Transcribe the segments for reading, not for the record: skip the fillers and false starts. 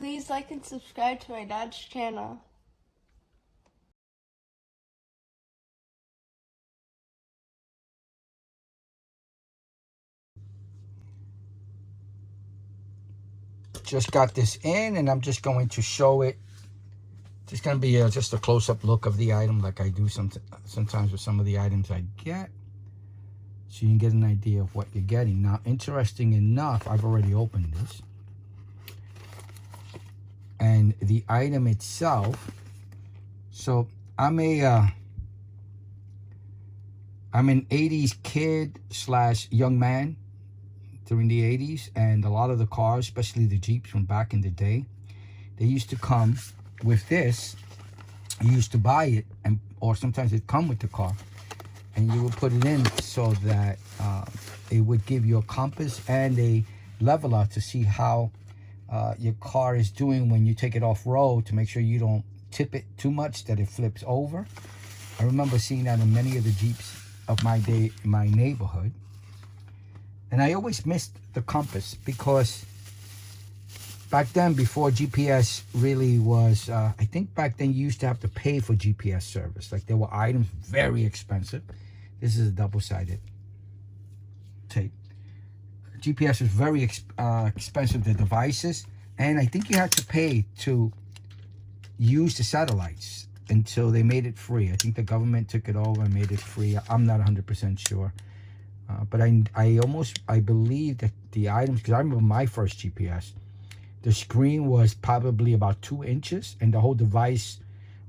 Please like and subscribe to my dad's channel. Just got this in, and I'm just going to show it. It's going to be just a close-up look of the item, like I do sometimes with some of the items I get, so you can get an idea of what you're getting. Now, interesting enough, I've already opened this, and the item itself. So I'm an 80s kid / young man during the 80s, and a lot of the cars, especially the Jeeps from back in the day, they used to come with this. You used to buy it, or sometimes it'd come with the car, and you would put it in so that it would give you a compass and a leveler to see how your car is doing when you take it off road, to make sure you don't tip it too much that it flips over. I remember seeing that in many of the Jeeps of my day in my neighborhood. And I always missed the compass, because back then, before GPS really was, I think back then you used to have to pay for GPS service. Like, there were items very expensive. This is a double-sided tape. GPS was very expensive, the devices. And I think you had to pay to use the satellites until they made it free. I think the government took it over and made it free. I'm not 100% sure. But I believe that the items, because I remember my first GPS, the screen was probably about 2 inches, and the whole device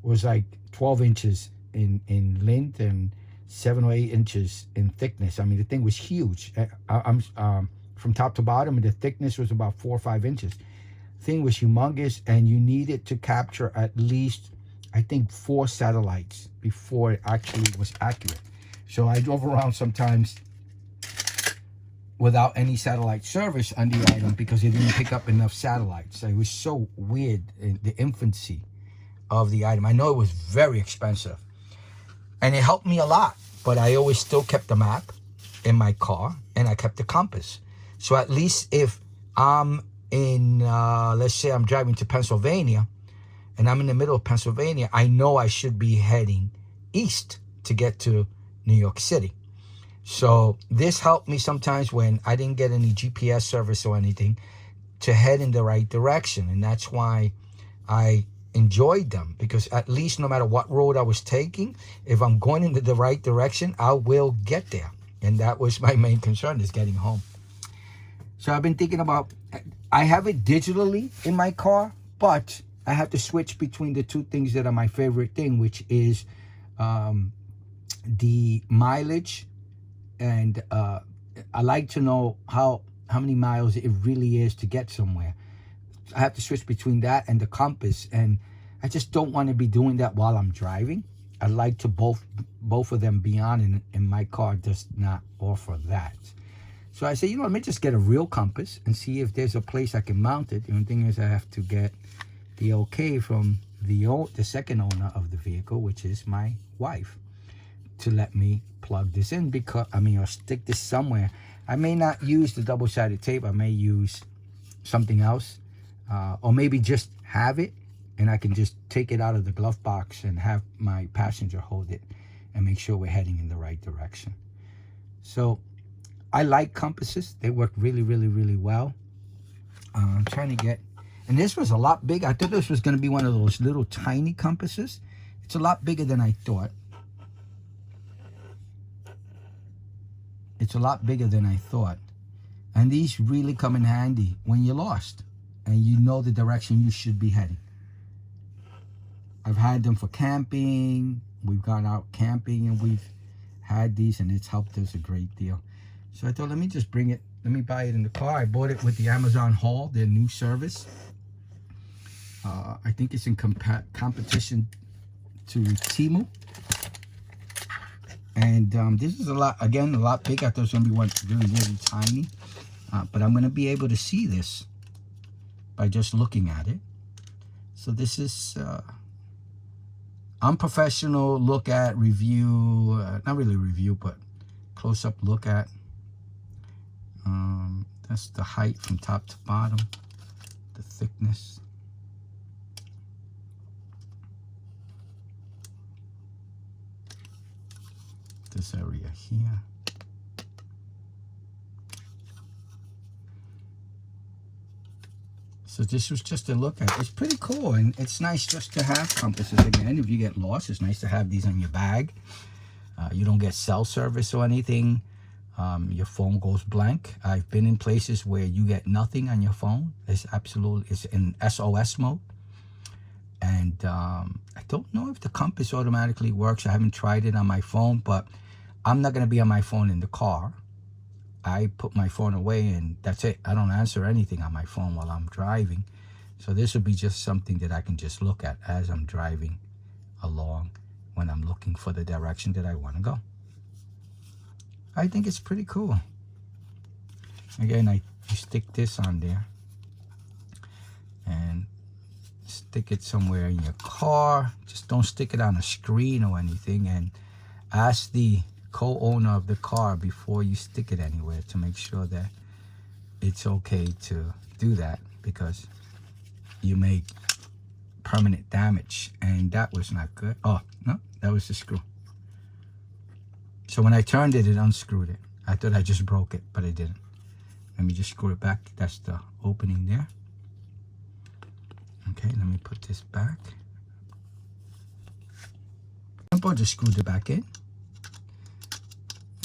was like 12 inches in length and 7 or 8 inches in thickness. I mean, the thing was huge. I'm from top to bottom, and the thickness was about 4 or 5 inches. The thing was humongous, and you needed to capture at least, I think, 4 satellites before it actually was accurate. So I drove around sometimes without any satellite service on the item, because it didn't pick up enough satellites. It was so weird in the infancy of the item. I know it was very expensive, and it helped me a lot, but I always still kept the map in my car, and I kept the compass. So at least if I'm in, let's say I'm driving to Pennsylvania, and I'm in the middle of Pennsylvania, I know I should be heading east to get to New York City. So this helped me sometimes when I didn't get any GPS service or anything, to head in the right direction. And that's why I enjoyed them, because at least no matter what road I was taking, if I'm going in the right direction, I will get there. And that was my main concern, is getting home. So I've been thinking about, I have it digitally in my car, but I have to switch between the two things that are my favorite thing, which is the mileage. And I like to know how many miles it really is to get somewhere. I have to switch between that and the compass, and I just don't want to be doing that while I'm driving. I like to both of them be on, and my car does not offer that. So I say, let me just get a real compass and see if there's a place I can mount it. The only thing is I have to get the okay from the second owner of the vehicle, which is my wife, to let me plug this in, because or stick this somewhere. I may not use the double-sided tape. I may use something else, or maybe just have it, and I can just take it out of the glove box and have my passenger hold it and make sure we're heading in the right direction. So I like compasses. They work really, really, really well. I'm trying to get, and this was a lot bigger. I thought this was going to be one of those little tiny compasses. It's a lot bigger than I thought. It's a lot bigger than I thought. And these really come in handy when you're lost and you know the direction you should be heading. I've had them for camping. We've gone out camping and we've had these, and it's helped us a great deal. So I thought, let me just bring it. Let me buy it in the car. I bought it with the Amazon haul, their new service. I think it's in competition to Temu. And this is a lot bigger. I thought it was going to be one really, really tiny. But I'm going to be able to see this by just looking at it. So this is unprofessional look at, review, not really review, but close-up look at. That's the height from top to bottom, the thickness. this area here. So this was just a look at it. It's pretty cool, and it's nice just to have compasses again. If you get lost, it's nice to have these on your bag. You don't get cell service or anything. Your phone goes blank. I've been in places where you get nothing on your phone. It's in SOS mode. And I don't know if the compass automatically works. I haven't tried it on my phone, but I'm not going to be on my phone in the car. I put my phone away and that's it. I don't answer anything on my phone while I'm driving. So this would be just something that I can just look at as I'm driving along when I'm looking for the direction that I want to go. I think it's pretty cool. Again, you stick this on there and stick it somewhere in your car. Just don't stick it on a screen or anything, and ask the co-owner of the car before you stick it anywhere to make sure that it's okay to do that, because you make permanent damage, and that was not good. Oh no, that was the screw. So when I turned it, it unscrewed it. I thought I just broke it, but I didn't. Let me just screw it back. That's the opening there. Okay, let me put this back. I just screwed it back in.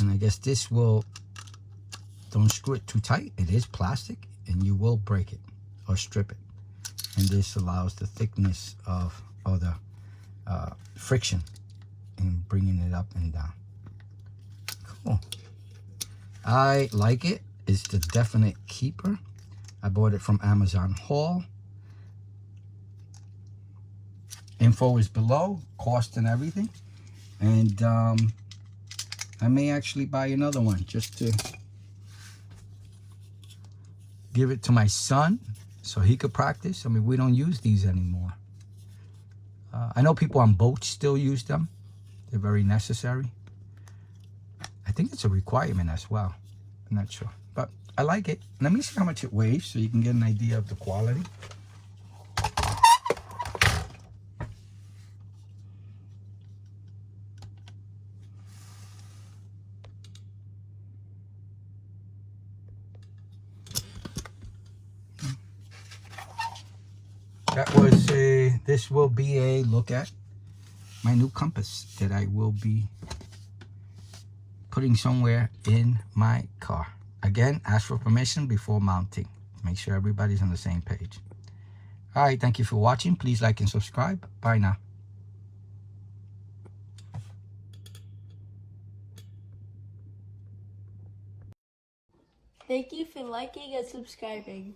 And I guess this will, don't screw it too tight. It is plastic and you will break it or strip it. And this allows the thickness of, or the friction in bringing it up and down. Cool. I like it. It's the definite keeper. I bought it from Amazon haul. Info is below, cost and everything. And I may actually buy another one just to give it to my son so he could practice. I mean, we don't use these anymore. I know people on boats still use them. They're very necessary. I think it's a requirement as well. I'm not sure, but I like it. Let me see how much it weighs so you can get an idea of the quality. That was this will be a look at my new compass that I will be putting somewhere in my car. Again, ask for permission before mounting. Make sure everybody's on the same page. All right, thank you for watching. Please like and subscribe. Bye now. Thank you for liking and subscribing.